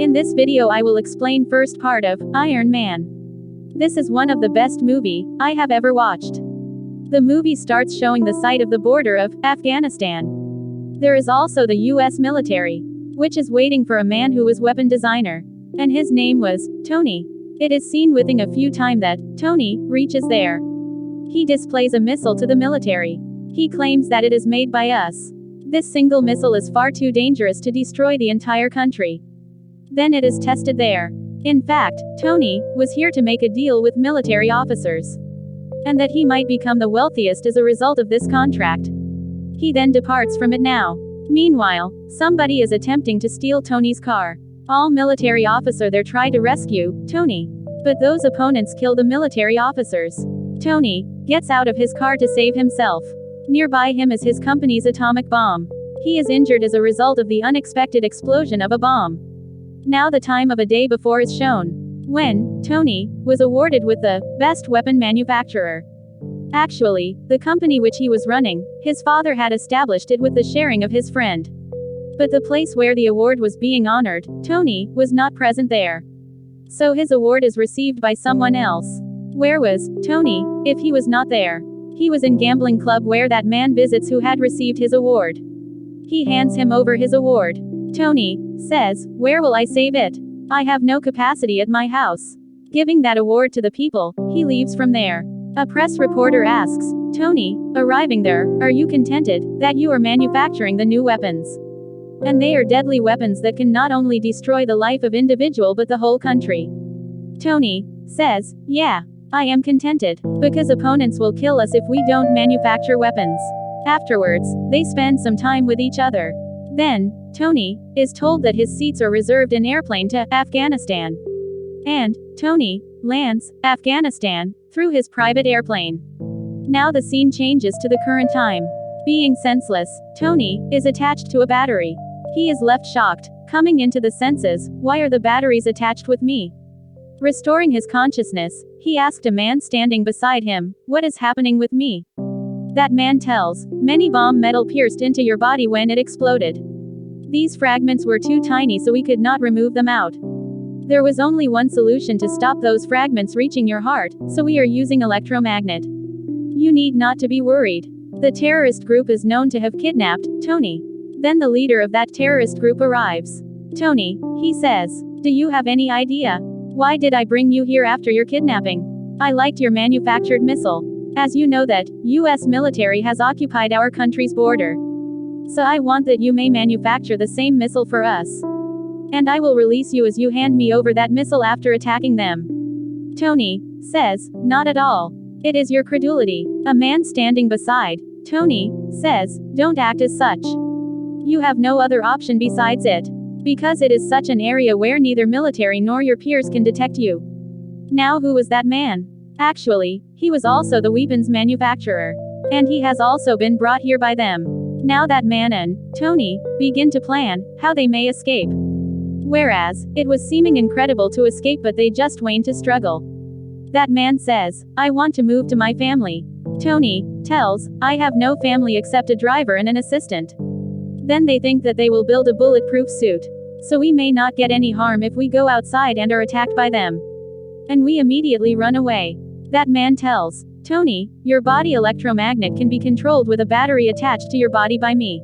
In this video I will explain first part of Iron Man. This is one of the best movie I have ever watched. The movie starts showing the site of the border of Afghanistan. There is also the US military, which is waiting for a man who was weapon designer. And his name was Tony. It is seen within a few time that Tony reaches there. He displays a missile to the military. He claims that it is made by us. This single missile is far too dangerous to destroy the entire country. Then it is tested there. In fact, Tony was here to make a deal with military officers. And that he might become the wealthiest as a result of this contract. He then departs from it now. Meanwhile, somebody is attempting to steal Tony's car. All military officer there try to rescue Tony. But those opponents kill the military officers. Tony gets out of his car to save himself. Nearby him is his company's atomic bomb. He is injured as a result of the unexpected explosion of a bomb. Now the time of a day before is shown, when Tony was awarded with the best weapon manufacturer. Actually, the company which he was running, his father had established it with the sharing of his friend. But the place where the award was being honored, Tony was not present there. So his award is received by someone else. Where was Tony if he was not there? He was in gambling club where that man visits who had received his award. He hands him over his award. Tony says, "Where will I save it? I have no capacity at my house." Giving that award to the people, he leaves from there. A press reporter asks Tony, arriving there, "Are you contented that you are manufacturing the new weapons? And they are deadly weapons that can not only destroy the life of individual but the whole country." Tony says, "Yeah, I am contented, because opponents will kill us if we don't manufacture weapons." Afterwards, they spend some time with each other. Then, Tony is told that his seats are reserved in airplane to Afghanistan. And Tony lands Afghanistan through his private airplane. Now the scene changes to the current time. Being senseless, Tony is attached to a battery. He is left shocked, coming into the senses. "Why are the batteries attached with me?" Restoring his consciousness, he asked a man standing beside him, "What is happening with me?" That man tells, "Many bomb metal pierced into your body when it exploded. These fragments were too tiny so we could not remove them out. There was only one solution to stop those fragments reaching your heart, so we are using electromagnet. You need not to be worried. The terrorist group is known to have kidnapped Tony." Then the leader of that terrorist group arrives. "Tony," he says, "do you have any idea? Why did I bring you here after your kidnapping? I liked your manufactured missile. As you know that, US military has occupied our country's border. So I want that you may manufacture the same missile for us. And I will release you as you hand me over that missile after attacking them." Tony says, "Not at all. It is your credulity." A man standing beside Tony says, "Don't act as such. You have no other option besides it. Because it is such an area where neither military nor your peers can detect you." Now who was that man? Actually, he was also the weapons manufacturer. And he has also been brought here by them. Now that man and Tony begin to plan how they may escape. Whereas, it was seeming incredible to escape but they just went to struggle. That man says, "I want to move to my family." Tony tells, "I have no family except a driver and an assistant." Then they think that they will build a bulletproof suit. So we may not get any harm if we go outside and are attacked by them. And we immediately run away. That man tells Tony, "Your body electromagnet can be controlled with a battery attached to your body by me.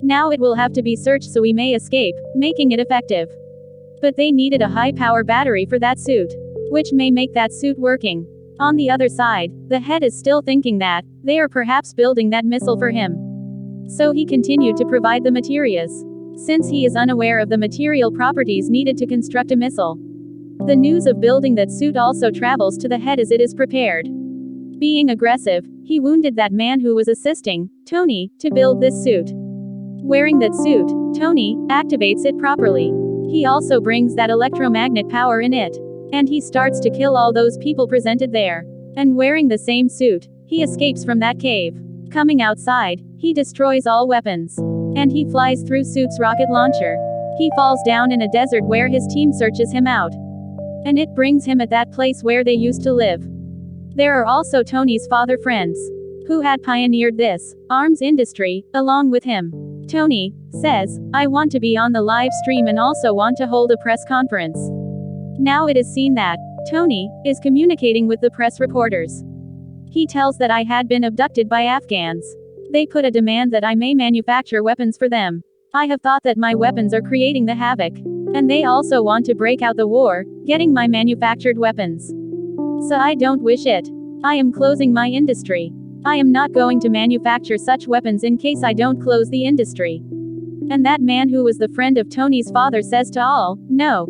Now it will have to be searched so we may escape, making it effective." But they needed a high-power battery for that suit, which may make that suit working. On the other side, the head is still thinking that they are perhaps building that missile for him. So he continued to provide the materials. Since he is unaware of the material properties needed to construct a missile. The news of building that suit also travels to the head as it is prepared. Being aggressive, he wounded that man who was assisting Tony to build this suit. Wearing that suit, Tony activates it properly. He also brings that electromagnet power in it. And he starts to kill all those people presented there. And wearing the same suit, he escapes from that cave. Coming outside, he destroys all weapons. And he flies through suit's rocket launcher. He falls down in a desert where his team searches him out. And it brings him at that place where they used to live. There are also Tony's father friends, who had pioneered this arms industry, along with him. Tony says, I want to be on the live stream and also want to hold a press conference. Now it is seen that Tony is communicating with the press reporters. He tells that I had been abducted by Afghans. They put a demand that I may manufacture weapons for them. I have thought that my weapons are creating the havoc. And they also want to break out the war, getting my manufactured weapons. So I don't wish it. I am closing my industry. I am not going to manufacture such weapons in case I don't close the industry. And that man who was the friend of Tony's father says to all, no.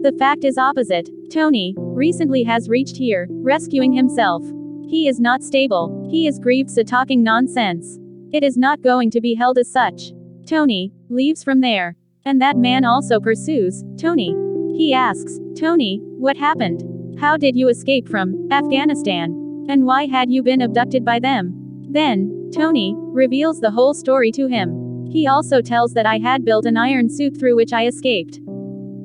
The fact is opposite. Tony recently has reached here, rescuing himself. He is not stable. He is grieved, so talking nonsense. It is not going to be held as such. Tony leaves from there. And that man also pursues Tony. He asks, Tony, what happened? How did you escape from Afghanistan? And why had you been abducted by them? Then, Tony reveals the whole story to him. He also tells that I had built an iron suit through which I escaped.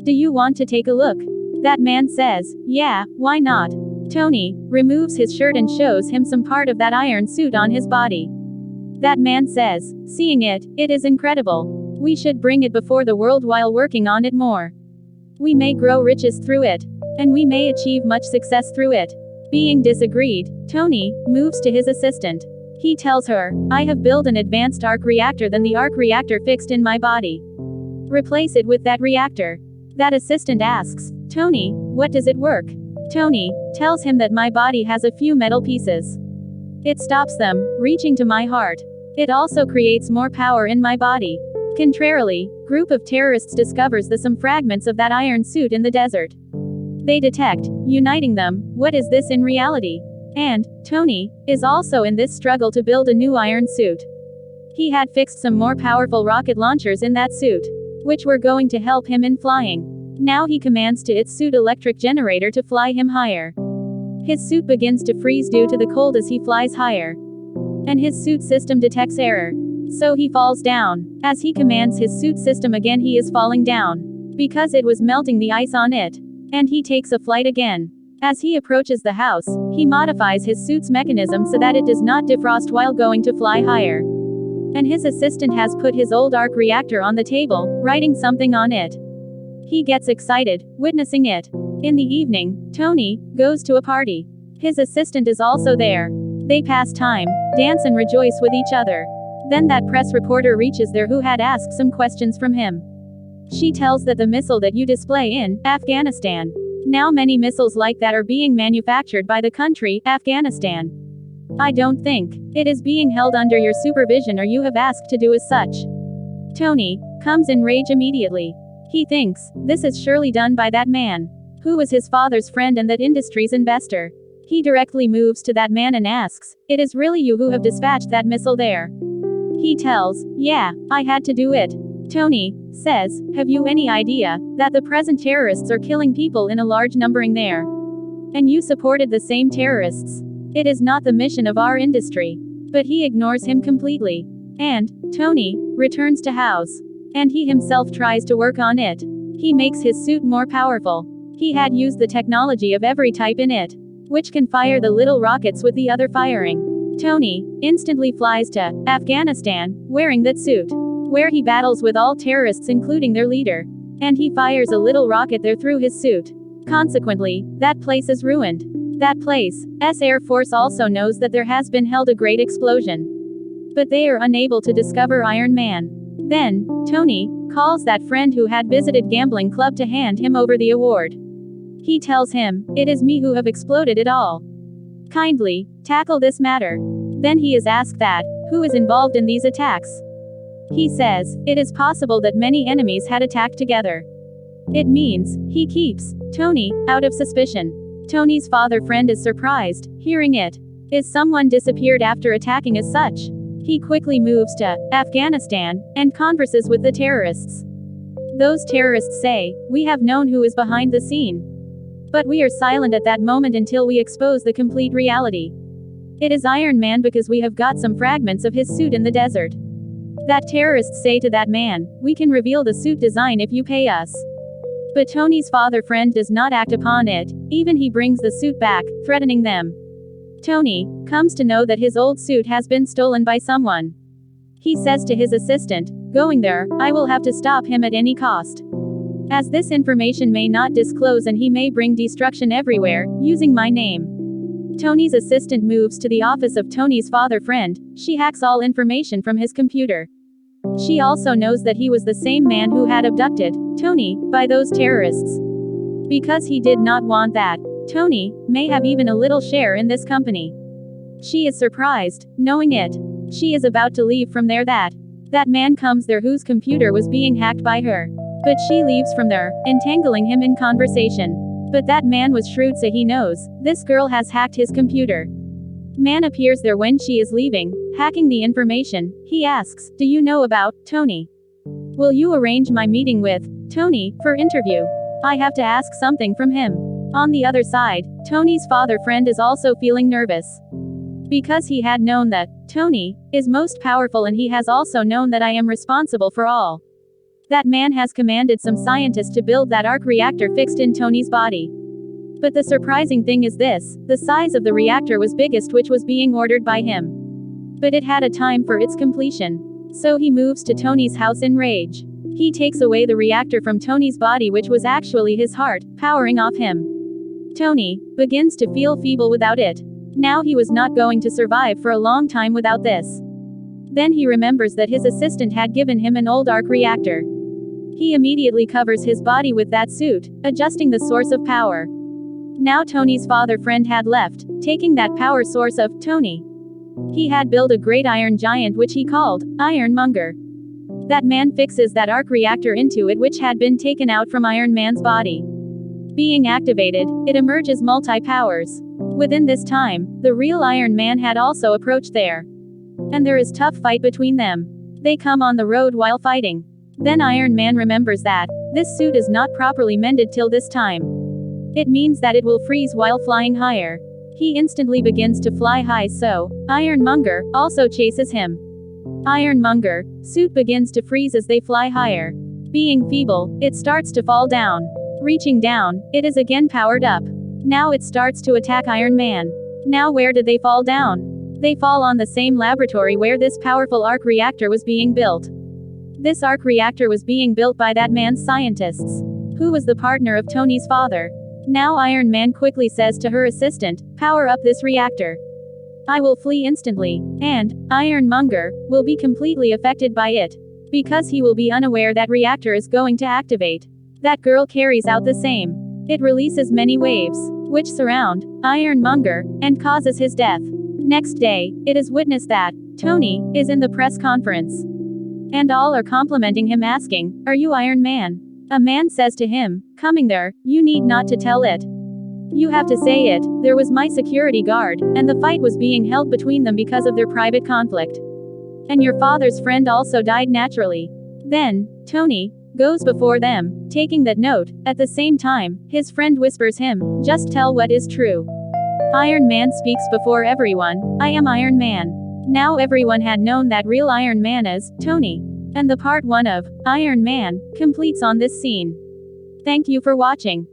Do you want to take a look? That man says, yeah, why not? Tony removes his shirt and shows him some part of that iron suit on his body. That man says, seeing it, it is incredible. We should bring it before the world while working on it more. We may grow riches through it. And we may achieve much success through it. Being disagreed, Tony moves to his assistant. He tells her, I have built an advanced arc reactor than the arc reactor fixed in my body. Replace it with that reactor. That assistant asks, Tony, what does it work? Tony tells him that my body has a few metal pieces. It stops them reaching to my heart. It also creates more power in my body. Contrarily, group of terrorists discovers some fragments of that iron suit in the desert. They detect, uniting them, what is this in reality? And Tony is also in this struggle to build a new iron suit. He had fixed some more powerful rocket launchers in that suit, which were going to help him in flying. Now he commands to its suit electric generator to fly him higher. His suit begins to freeze due to the cold as he flies higher. And his suit system detects error. So he falls down. As he commands his suit system again, he is falling down. Because it was melting the ice on it. And he takes a flight again. As he approaches the house, he modifies his suit's mechanism so that it does not defrost while going to fly higher. And his assistant has put his old arc reactor on the table, writing something on it. He gets excited, witnessing it. In the evening, Tony goes to a party. His assistant is also there. They pass time, dance and rejoice with each other. Then that press reporter reaches there who had asked some questions from him. She tells that the missile that you display in Afghanistan. Now many missiles like that are being manufactured by the country, Afghanistan. I don't think it is being held under your supervision or you have asked to do as such. Tony comes in rage immediately. He thinks, this is surely done by that man, who was his father's friend and that industry's investor. He directly moves to that man and asks, it is really you who have dispatched that missile there? He tells, yeah, I had to do it. Tony says, have you any idea that the present terrorists are killing people in a large numbering there? And you supported the same terrorists. It is not the mission of our industry. But he ignores him completely. And Tony returns to house. And he himself tries to work on it. He makes his suit more powerful. He had used the technology of every type in it, which can fire the little rockets with the other firing. Tony instantly flies to Afghanistan, wearing that suit, where he battles with all terrorists including their leader. And he fires a little rocket there through his suit. Consequently, that place is ruined. That place, Air Force also knows that there has been held a great explosion. But they are unable to discover Iron Man. Then, Tony calls that friend who had visited gambling club to hand him over the award. He tells him, it is me who have exploded it all. Kindly tackle this matter. Then he is asked that, who is involved in these attacks? He says, it is possible that many enemies had attacked together. It means, he keeps Tony out of suspicion. Tony's father friend is surprised, hearing it. Is someone disappeared after attacking as such? He quickly moves to Afghanistan and converses with the terrorists. Those terrorists say, we have known who is behind the scene. But we are silent at that moment until we expose the complete reality. It is Iron Man because we have got some fragments of his suit in the desert. That terrorists say to that man, we can reveal the suit design if you pay us. But Tony's father friend does not act upon it, even he brings the suit back, threatening them. Tony comes to know that his old suit has been stolen by someone. He says to his assistant, "Going there, I will have to stop him at any cost. As this information may not disclose and he may bring destruction everywhere, using my name." Tony's assistant moves to the office of Tony's father friend. She hacks all information from his computer. She also knows that he was the same man who had abducted Tony by those terrorists. Because he did not want that, Tony may have even a little share in this company. She is surprised, knowing it. She is about to leave from there that man comes there whose computer was being hacked by her. But she leaves from there, entangling him in conversation. But that man was shrewd, so he knows this girl has hacked his computer. Man appears there when she is leaving, hacking the information. He asks, "Do you know about Tony? Will you arrange my meeting with Tony for interview? I have to ask something from him." On the other side, Tony's father friend is also feeling nervous. Because he had known that Tony is most powerful, and he has also known that I am responsible for all. That man has commanded some scientists to build that arc reactor fixed in Tony's body. But the surprising thing is this: the size of the reactor was biggest, which was being ordered by him. But it had a time for its completion. So he moves to Tony's house in rage. He takes away the reactor from Tony's body, which was actually his heart, powering off him. Tony begins to feel feeble without it. Now he was not going to survive for a long time without this. Then he remembers that his assistant had given him an old arc reactor. He immediately covers his body with that suit, adjusting the source of power. Now Tony's father friend had left, taking that power source of Tony. He had built a great iron giant which he called Ironmonger. That man fixes that arc reactor into it, which had been taken out from Iron Man's body. Being activated, it emerges multi-powers. Within this time, the real Iron Man had also approached there. And there is tough fight between them. They come on the road while fighting. Then Iron Man remembers that this suit is not properly mended till this time. It means that it will freeze while flying higher. He instantly begins to fly high, so Ironmonger also chases him. Ironmonger suit begins to freeze as they fly higher. Being feeble, it starts to fall down. Reaching down, it is again powered up. Now it starts to attack Iron Man. Now where did they fall down? They fall on the same laboratory where this powerful arc reactor was being built. This arc reactor was being built by that man's scientists, who was the partner of Tony's father. Now Iron Man quickly says to her assistant, "Power up this reactor. I will flee instantly, and Ironmonger will be completely affected by it. Because he will be unaware that reactor is going to activate." That girl carries out the same. It releases many waves, which surround Ironmonger, and causes his death. Next day, it is witnessed that Tony is in the press conference. And all are complimenting him, asking, "Are you Iron Man?" A man says to him, "Coming there, you need not to tell it. You have to say it. There was my security guard, and the fight was being held between them because of their private conflict. And your father's friend also died naturally." Then, Tony goes before them, taking that note. At the same time, his friend whispers him, "Just tell what is true." Iron Man speaks before everyone, "I am Iron Man." Now everyone had known that real Iron Man is Tony. And the part 1 of Iron Man completes on this scene. Thank you for watching.